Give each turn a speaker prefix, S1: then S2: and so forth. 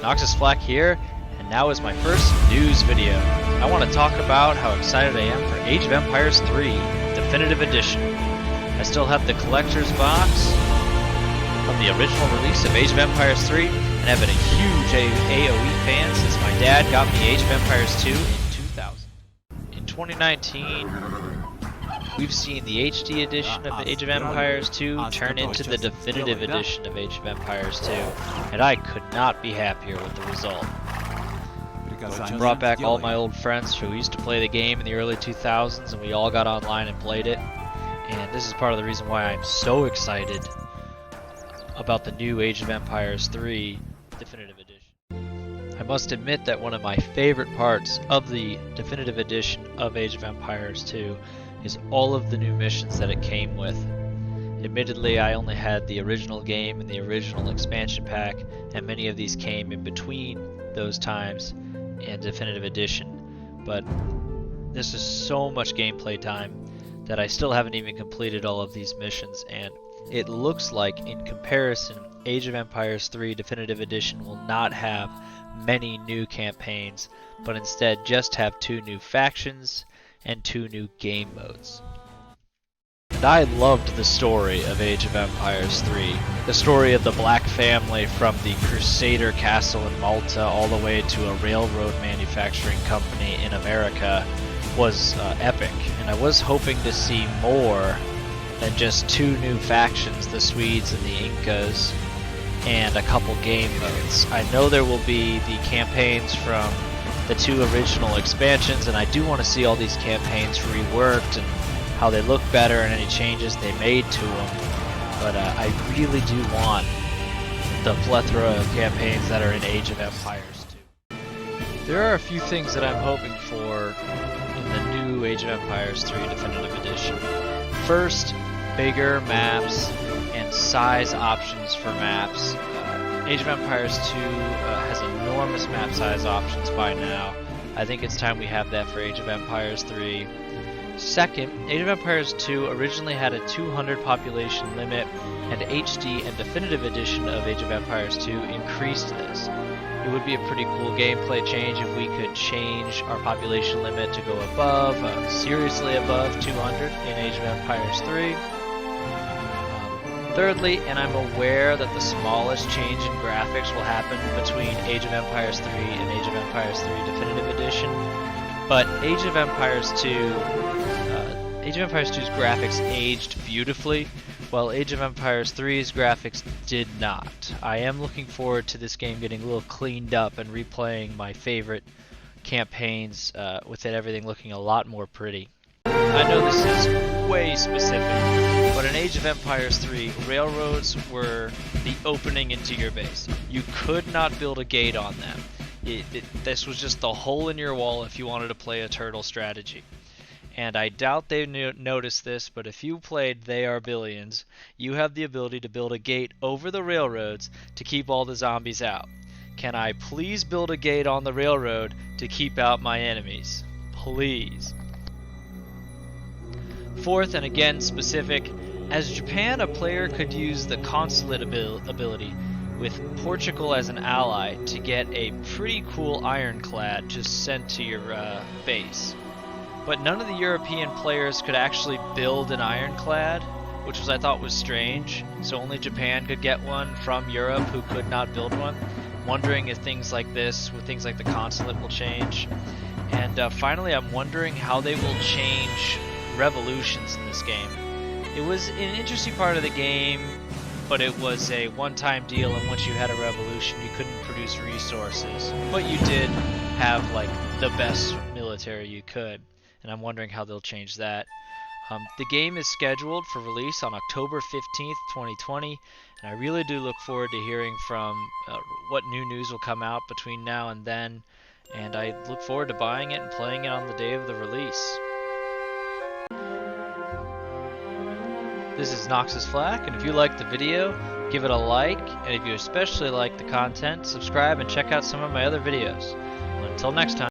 S1: Noxis Flak here, and now is my first news video. I want to talk about how excited I am for Age of Empires 3 Definitive Edition. I still have the collector's box of the original release of Age of Empires 3, and have been a huge AoE fan since my dad got me Age of Empires 2 in 2000. In 2019, we've seen the HD edition of Age of Empires 2 turn into the definitive edition of Age of Empires 2, and I could not be happier with the result. I brought back all my old friends who used to play the game in the early 2000s, and we all got online and played it. And this is part of the reason why I'm so excited about the new Age of Empires 3 Definitive Edition. I must admit that one of my favorite parts of the Definitive Edition of Age of Empires 2 is all of the new missions that it came with. Admittedly, I only had the original game and the original expansion pack, and many of these came in between those times and Definitive Edition, but this is so much gameplay time that I still haven't even completed all of these missions, and it looks like, in comparison, Age of Empires 3 Definitive Edition will not have many new campaigns, but instead just have 2 new factions and 2 new game modes. And I loved the story of Age of Empires 3. The story of the Black family from the Crusader castle in Malta all the way to a railroad manufacturing company in America was epic, and I was hoping to see more than just 2 new factions, the Swedes and the Incas, and a couple game modes. I know there will be the campaigns from the 2 original expansions, and I do want to see all these campaigns reworked and how they look better and any changes they made to them. But I really do want the plethora of campaigns that are in Age of Empires 2. There are a few things that I'm hoping for in the new Age of Empires 3 Definitive Edition. First, bigger maps and size options for maps. Age of Empires 2 has enormous map size options by now. I think it's time we have that for Age of Empires 3. Second, Age of Empires 2 originally had a 200 population limit, and HD and Definitive Edition of Age of Empires 2 increased this. It would be a pretty cool gameplay change if we could change our population limit to go above, seriously above 200 in Age of Empires 3. Thirdly, and I'm aware that the smallest change in graphics will happen between Age of Empires 3 and Age of Empires 3 Definitive Edition, but Age of Empires 2's graphics aged beautifully, while Age of Empires 3's graphics did not. I am looking forward to this game getting a little cleaned up and replaying my favorite campaigns with everything looking a lot more pretty. I know this is way specific, but in Age of Empires 3, railroads were the opening into your base. You could not build a gate on them. This was just the hole in your wall if you wanted to play a turtle strategy. And I doubt they noticed this, but if you played They Are Billions, you have the ability to build a gate over the railroads to keep all the zombies out. Can I please build a gate on the railroad to keep out my enemies? Please. Fourth, and again specific, as Japan, a player could use the consulate ability with Portugal as an ally to get a pretty cool ironclad just sent to your base. But none of the European players could actually build an ironclad, which I thought was strange. So only Japan could get one from Europe who could not build one. I'm wondering if things like this, with things like the consulate, will change. And finally, I'm wondering how they will change revolutions in this game. It was an interesting part of the game, but it was a one-time deal, and once you had a revolution, you couldn't produce resources. But you did have like the best military you could. And I'm wondering how they'll change that. The game is scheduled for release on October 15th, 2020, and I really do look forward to hearing from what new news will come out between now and then, and I look forward to buying it and playing it on the day of the release. This is Noxis Flak, and if you liked the video, give it a like, and if you especially like the content, subscribe and check out some of my other videos. Until next time.